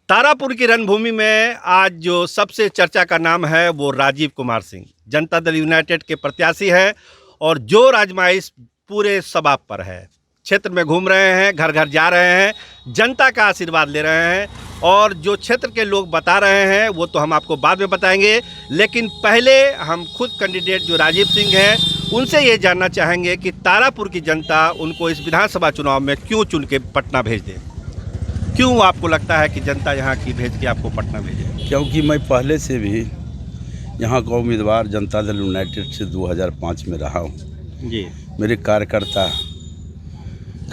तारापुर की रणभूमि में आज जो सबसे चर्चा का नाम है वो राजीव कुमार सिंह जनता दल यूनाइटेड के प्रत्याशी है और जो आजमाइश पूरे शबाब पर है। क्षेत्र में घूम रहे हैं, घर घर जा रहे हैं, जनता का आशीर्वाद ले रहे हैं और जो क्षेत्र के लोग बता रहे हैं वो तो हम आपको बाद में बताएंगे, लेकिन पहले हम खुद कैंडिडेट जो राजीव सिंह हैं उनसे ये जानना चाहेंगे कि तारापुर की जनता उनको इस विधानसभा चुनाव में क्यों चुन के पटना भेज दे। क्यों आपको लगता है कि जनता यहाँ की भेज के आपको पटना भेजे? क्योंकि मैं पहले से भी यहाँ का उम्मीदवार जनता दल यूनाइटेड से 2005 में रहा हूँ जी। मेरे कार्यकर्ता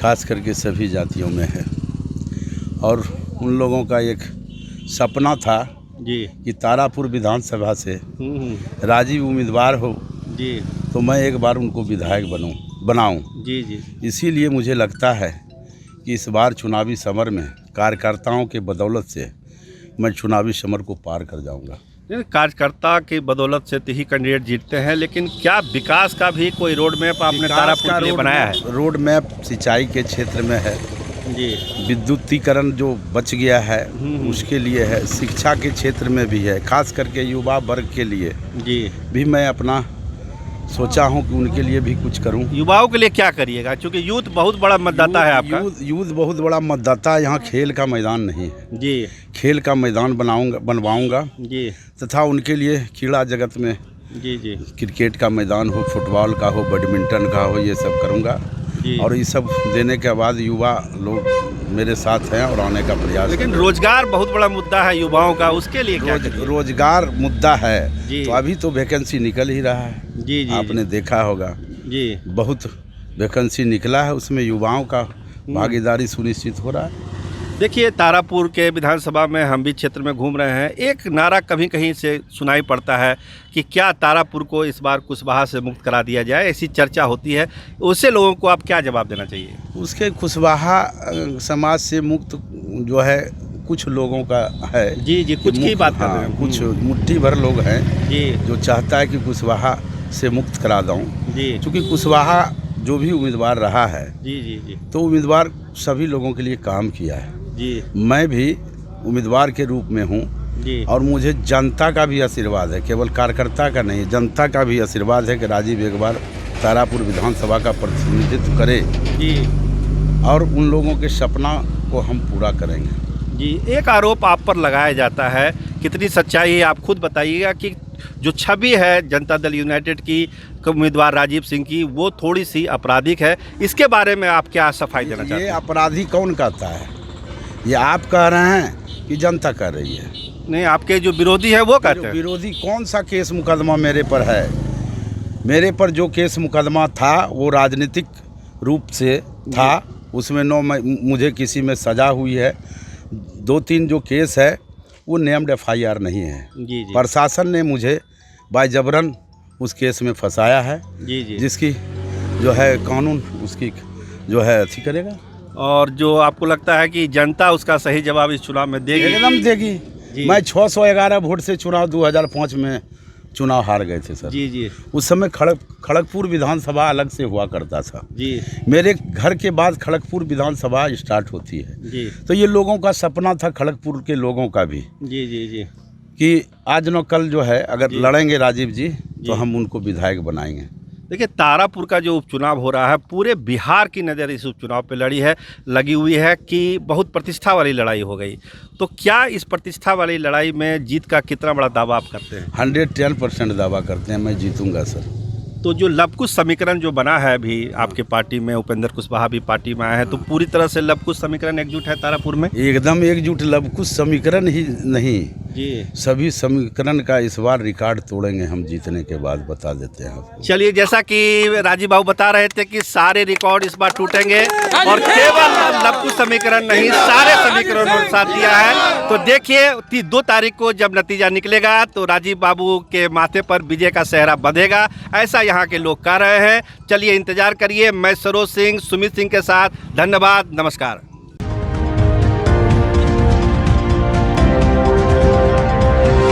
खास करके सभी जातियों में है और उन लोगों का एक सपना था जी कि तारापुर विधानसभा से राजीव उम्मीदवार हो जी तो मैं एक बार उनको विधायक बनाऊं। जी जी इसीलिए मुझे लगता है कि इस बार चुनावी समर में कार्यकर्ताओं के बदौलत से मैं चुनावी समर को पार कर जाऊंगा। कार्यकर्ता की बदौलत से ही कैंडिडेट जीतते हैं, लेकिन क्या विकास का भी कोई रोड मैप आपने तारापुर के लिए बनाया है? रोड मैप सिंचाई के क्षेत्र में है जी, विद्युतीकरण जो बच गया है उसके लिए है, शिक्षा के क्षेत्र में भी है, खास करके युवा वर्ग के लिए जी भी मैं अपना सोचा हूं कि उनके लिए भी कुछ करूं। युवाओं के लिए क्या करिएगा, क्योंकि यूथ बहुत बड़ा मतदाता है आपका? यूथ बहुत बड़ा मतदाता है। यहाँ खेल का मैदान नहीं है जी, खेल का मैदान बनवाऊंगा जी तथा उनके लिए क्रीड़ा जगत में जी जी क्रिकेट का मैदान हो, फुटबॉल का हो, बैडमिंटन का हो, ये सब करूंगा और ये सब देने के बाद युवा लोग मेरे साथ हैं और आने का प्रयास। लेकिन रोजगार बहुत बड़ा मुद्दा है युवाओं का, उसके लिए क्या करिए? रोजगार मुद्दा है तो अभी तो वैकेंसी निकल ही रहा है। जी जी आपने देखा होगा जी, बहुत वैकेंसी निकला है, उसमें युवाओं का भागीदारी सुनिश्चित हो रहा है। देखिए, तारापुर के विधानसभा में हम भी क्षेत्र में घूम रहे हैं, एक नारा कहीं कहीं से सुनाई पड़ता है कि क्या तारापुर को इस बार कुशवाहा से मुक्त करा दिया जाए, ऐसी चर्चा होती है। उससे लोगों को आप क्या जवाब देना चाहिए? उसके कुशवाहा समाज से मुक्त जो है कुछ लोगों का है। जी जी, कुछ की बात कर रहे हैं। कुछ मुट्ठी भर लोग हैं जी जो चाहता है कि कुशवाहा से मुक्त करा दूं जी, क्योंकि कुशवाहा जो भी उम्मीदवार रहा है जी जी जी तो उम्मीदवार सभी लोगों के लिए काम किया है। जी मैं भी उम्मीदवार के रूप में हूँ जी, और मुझे जनता का भी आशीर्वाद है, केवल कार्यकर्ता का नहीं, जनता का भी आशीर्वाद है कि राजीव एक बार तारापुर विधानसभा का प्रतिनिधित्व करे जी और उन लोगों के सपना को हम पूरा करेंगे। जी। एक आरोप आप पर लगाया जाता है, कितनी सच्चाई है आप खुद बताइएगा, कि जो छवि है जनता दल यूनाइटेड की उम्मीदवार राजीव सिंह की वो थोड़ी सी आपराधिक है। इसके बारे में आप क्या सफाई देना चाहते ये हैं? अपराधी कौन कहता है? ये आप कह रहे हैं कि जनता कह रही है? नहीं, आपके जो विरोधी है वो कहते हैं। विरोधी कौन सा केस मुकदमा मेरे पर है? मेरे पर जो केस मुकदमा था वो राजनीतिक रूप से था, उसमें मुझे किसी में सज़ा हुई है। 2-3 जो केस है वो नेम्ड FIR नहीं है। जी जी प्रशासन ने मुझे बाय जबरन उस केस में फंसाया है। जी जी, जिसकी जो है कानून उसकी जो है अथी करेगा और जो आपको लगता है कि जनता उसका सही जवाब इस चुनाव में देगी? एकदम देगी। मैं 611 वोट से चुनाव 2005 में चुनाव हार गए थे सर। जी जी उस समय खड़गपुर विधानसभा अलग से हुआ करता था। जी मेरे घर के बाद खड़गपुर विधानसभा स्टार्ट होती है। जी तो ये लोगों का सपना था, खड़गपुर के लोगों का भी, जी जी जी कि आज न कल जो है अगर लड़ेंगे राजीव जी तो हम उनको विधायक बनाएंगे। देखिए, तारापुर का जो उपचुनाव हो रहा है, पूरे बिहार की नज़र इस उपचुनाव पे लगी हुई है कि बहुत प्रतिष्ठा वाली लड़ाई हो गई। तो क्या इस प्रतिष्ठा वाली लड़ाई में जीत का कितना बड़ा दावा आप करते हैं? 110% दावा करते हैं मैं जीतूंगा सर। तो जो लवकुश समीकरण जो बना है अभी आपके पार्टी में, उपेंद्र कुशवाहा भी पार्टी में आए हैं, तो पूरी तरह से लवकुश समीकरण एकजुट है तारापुर में? एकदम एकजुट। लवकुश समीकरण ही नहीं जी, सभी समीकरण का इस बार रिकॉर्ड तोड़ेंगे हम जीतने के बाद, बता देते हैं आपको। चलिए, जैसा कि राजीव बाबू बता रहे थे कि सारे रिकॉर्ड इस बार टूटेंगे और केवल लवकुश समीकरण नहीं, सारे समीकरणों ने साथ दिया है। तो देखिए 2 तारीख को जब नतीजा निकलेगा तो राजीव बाबू के माथे पर विजय का सेहरा बंधेगा, ऐसा यहाँ के लोग कह रहे हैं। चलिए इंतजार करिए। मैं सरोज सिंह, सुमित सिंह के साथ, धन्यवाद, नमस्कार।